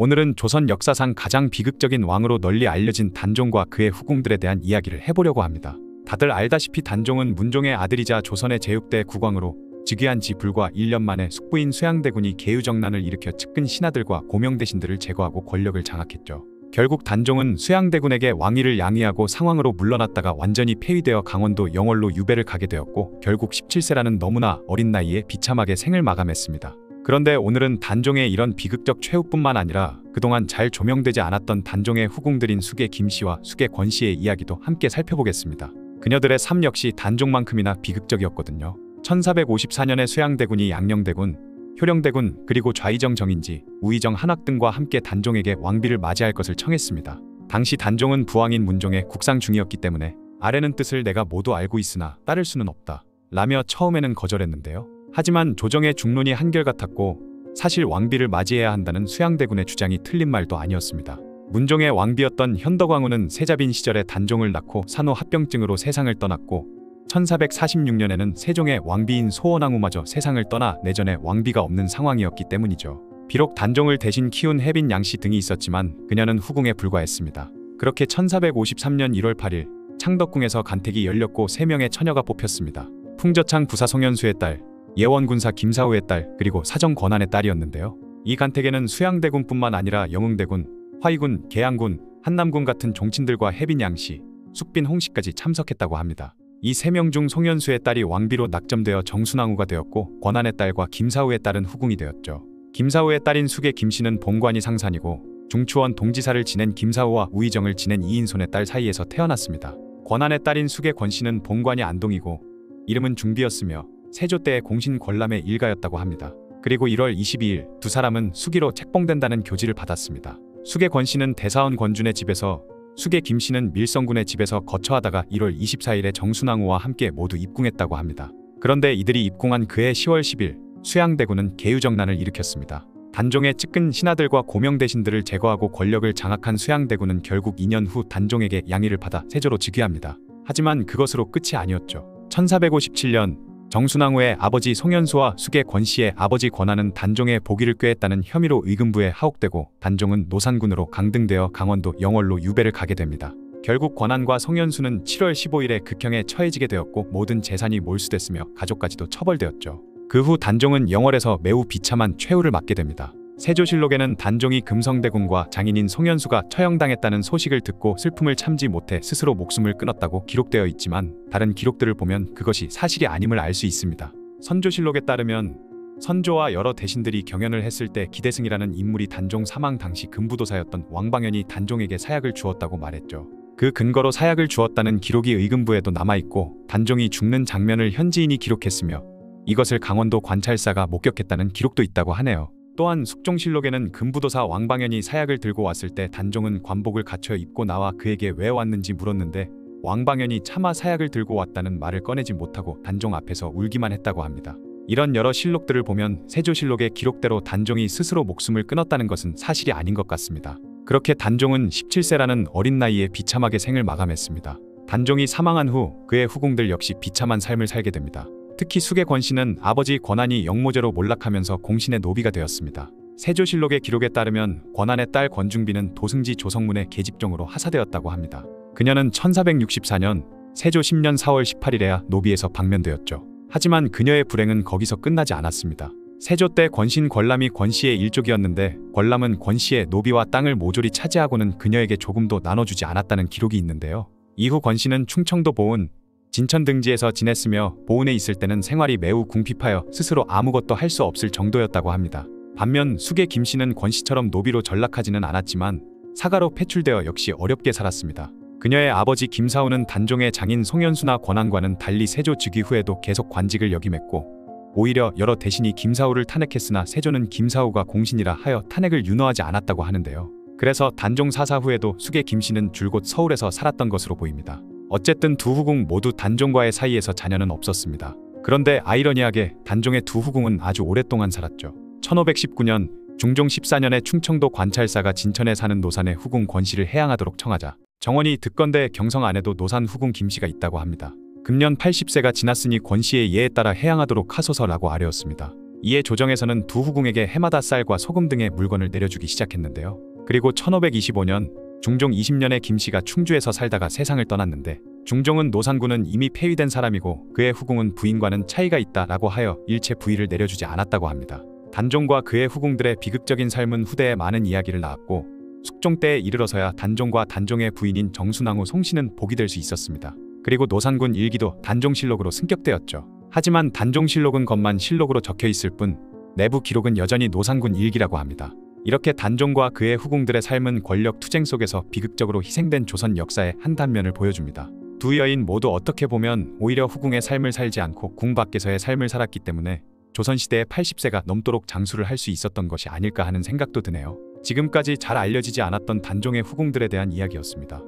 오늘은 조선 역사상 가장 비극적인 왕으로 널리 알려진 단종과 그의 후궁들에 대한 이야기를 해보려고 합니다. 다들 알다시피 단종은 문종의 아들이자 조선의 제6대 국왕으로 즉위한 지 불과 1년 만에 숙부인 수양대군이 계유정난을 일으켜 측근 신하들과 고명대신들을 제거하고 권력을 장악했죠. 결국 단종은 수양대군에게 왕위를 양위하고 상왕으로 물러났다가 완전히 폐위되어 강원도 영월로 유배를 가게 되었고, 결국 17세라는 너무나 어린 나이에 비참하게 생을 마감했습니다. 그런데 오늘은 단종의 이런 비극적 최후뿐만 아니라 그동안 잘 조명되지 않았던 단종의 후궁들인 수계 김씨와 수계 권씨의 이야기도 함께 살펴보겠습니다. 그녀들의 삶 역시 단종만큼이나 비극적이었거든요. 1454년에 수양대군이 양녕대군, 효령대군, 그리고 좌의정 정인지, 우의정 한학 등과 함께 단종에게 왕비를 맞이할 것을 청했습니다. 당시 단종은 부왕인 문종의 국상 중이었기 때문에 아래는 뜻을 내가 모두 알고 있으나 따를 수는 없다 라며 처음에는 거절했는데요. 하지만 조정의 중론이 한결같았고 사실 왕비를 맞이해야 한다는 수양대군의 주장이 틀린 말도 아니었습니다. 문종의 왕비였던 현덕왕후는 세자빈 시절에 단종을 낳고 산후 합병증으로 세상을 떠났고, 1446년에는 세종의 왕비인 소원왕후마저 세상을 떠나 내전에 왕비가 없는 상황이었기 때문이죠. 비록 단종을 대신 키운 혜빈 양씨 등이 있었지만 그녀는 후궁에 불과했습니다. 그렇게 1453년 1월 8일 창덕궁에서 간택이 열렸고 3명의 처녀가 뽑혔습니다. 풍저창 부사 송현수의 딸, 예원군사 김사후의 딸, 그리고 사정 권한의 딸이었는데요. 이 간택에는 수양대군뿐만 아니라 영흥대군, 화의군, 계양군, 한남군 같은 종친들과 혜빈 양씨, 숙빈 홍씨까지 참석했다고 합니다. 이 3명 중 송현수의 딸이 왕비로 낙점되어 정순왕후가 되었고, 권한의 딸과 김사후의 딸은 후궁이 되었죠. 김사후의 딸인 수계 김씨는 봉관이 상산이고 중추원 동지사를 지낸 김사후와 우의정을 지낸 이인손의 딸 사이에서 태어났습니다. 권한의 딸인 수계 권씨는 봉관이 안동이고 이름은 중비였으며 세조 때의 공신 권람의 일가였다고 합니다. 그리고 1월 22일 두 사람은 수기로 책봉된다는 교지를 받았습니다. 수계 권씨는 대사원 권준의 집에서, 수계 김씨는 밀성군의 집에서 거처하다가 1월 24일에 정순왕후와 함께 모두 입궁했다고 합니다. 그런데 이들이 입궁한 그해 10월 10일 수양대군은 계유정난을 일으켰습니다. 단종의 측근 신하들과 고명대신들을 제거하고 권력을 장악한 수양대군은 결국 2년 후 단종에게 양위를 받아 세조로 즉위합니다. 하지만 그것으로 끝이 아니었죠. 1457년 정순왕후의 아버지 송현수와 수계 권씨의 아버지 권한은 단종의 복위를 꾀했다는 혐의로 의금부에 하옥되고 단종은 노산군으로 강등되어 강원도 영월로 유배를 가게 됩니다. 결국 권한과 송현수는 7월 15일에 극형에 처해지게 되었고 모든 재산이 몰수됐으며 가족까지도 처벌되었죠. 그 후 단종은 영월에서 매우 비참한 최후를 맞게 됩니다. 세조실록에는 단종이 금성대군과 장인인 송현수가 처형당했다는 소식을 듣고 슬픔을 참지 못해 스스로 목숨을 끊었다고 기록되어 있지만 다른 기록들을 보면 그것이 사실이 아님을 알 수 있습니다. 선조실록에 따르면 선조와 여러 대신들이 경연을 했을 때 기대승이라는 인물이 단종 사망 당시 금부도사였던 왕방연이 단종에게 사약을 주었다고 말했죠. 그 근거로 사약을 주었다는 기록이 의금부에도 남아있고 단종이 죽는 장면을 현지인이 기록했으며 이것을 강원도 관찰사가 목격했다는 기록도 있다고 하네요. 또한 숙종실록에는 금부도사 왕방연이 사약을 들고 왔을 때 단종은 관복을 갖춰 입고 나와 그에게 왜 왔는지 물었는데 왕방연이 차마 사약을 들고 왔다는 말을 꺼내지 못하고 단종 앞에서 울기만 했다고 합니다. 이런 여러 실록들을 보면 세조실록의 기록대로 단종이 스스로 목숨을 끊었다는 것은 사실이 아닌 것 같습니다. 그렇게 단종은 17세라는 어린 나이에 비참하게 생을 마감했습니다. 단종이 사망한 후 그의 후궁들 역시 비참한 삶을 살게 됩니다. 특히 수계 권씨는 아버지 권한이 영모제로 몰락하면서 공신의 노비가 되었습니다. 세조실록의 기록에 따르면 권한의 딸 권중비는 도승지 조성문의 계집종으로 하사되었다고 합니다. 그녀는 1464년 세조 10년 4월 18일에야 노비에서 방면되었죠. 하지만 그녀의 불행은 거기서 끝나지 않았습니다. 세조 때 권신 권람이 권씨의 일족이었는데 권람은 권씨의 노비와 땅을 모조리 차지하고는 그녀에게 조금도 나눠주지 않았다는 기록이 있는데요. 이후 권씨는 충청도 보은, 진천 등지에서 지냈으며 보은에 있을 때는 생활이 매우 궁핍하여 스스로 아무것도 할 수 없을 정도였다고 합니다. 반면 수계 김씨는 권씨처럼 노비로 전락하지는 않았지만 사가로 패출되어 역시 어렵게 살았습니다. 그녀의 아버지 김사후는 단종의 장인 송현수나 권한과는 달리 세조 즉위 후에도 계속 관직을 역임했고 오히려 여러 대신이 김사후를 탄핵했으나 세조는 김사후가 공신이라 하여 탄핵을 윤허하지 않았다고 하는데요. 그래서 단종 사사 후에도 수계 김씨는 줄곧 서울에서 살았던 것으로 보입니다. 어쨌든 두 후궁 모두 단종과의 사이에서 자녀는 없었습니다. 그런데 아이러니하게 단종의 두 후궁은 아주 오랫동안 살았죠. 1519년 중종 14년에 충청도 관찰사가 진천에 사는 노산의 후궁 권씨를 해양하도록 청하자 정원이 듣건대 경성 안에도 노산 후궁 김씨가 있다고 합니다. 금년 80세가 지났으니 권씨의 예에 따라 해양하도록 하소서라고 아뢰었습니다. 이에 조정에서는 두 후궁에게 해마다 쌀과 소금 등의 물건을 내려주기 시작했는데요. 그리고 1525년 중종 20년에 김씨가 충주에서 살다가 세상을 떠났는데, 중종은 노산군은 이미 폐위된 사람이고 그의 후궁은 부인과는 차이가 있다라고 하여 일체 부위를 내려주지 않았다고 합니다. 단종과 그의 후궁들의 비극적인 삶은 후대에 많은 이야기를 낳았고, 숙종 때에 이르러서야 단종과 단종의 부인인 정순왕후 송씨는 복이 될 수 있었습니다. 그리고 노산군 일기도 단종실록으로 승격되었죠. 하지만 단종실록은 겉만 실록으로 적혀 있을 뿐 내부 기록은 여전히 노산군 일기라고 합니다. 이렇게 단종과 그의 후궁들의 삶은 권력 투쟁 속에서 비극적으로 희생된 조선 역사의 한 단면을 보여줍니다. 두 여인 모두 어떻게 보면 오히려 후궁의 삶을 살지 않고 궁 밖에서의 삶을 살았기 때문에 조선시대에 80세가 넘도록 장수를 할 수 있었던 것이 아닐까 하는 생각도 드네요. 지금까지 잘 알려지지 않았던 단종의 후궁들에 대한 이야기였습니다.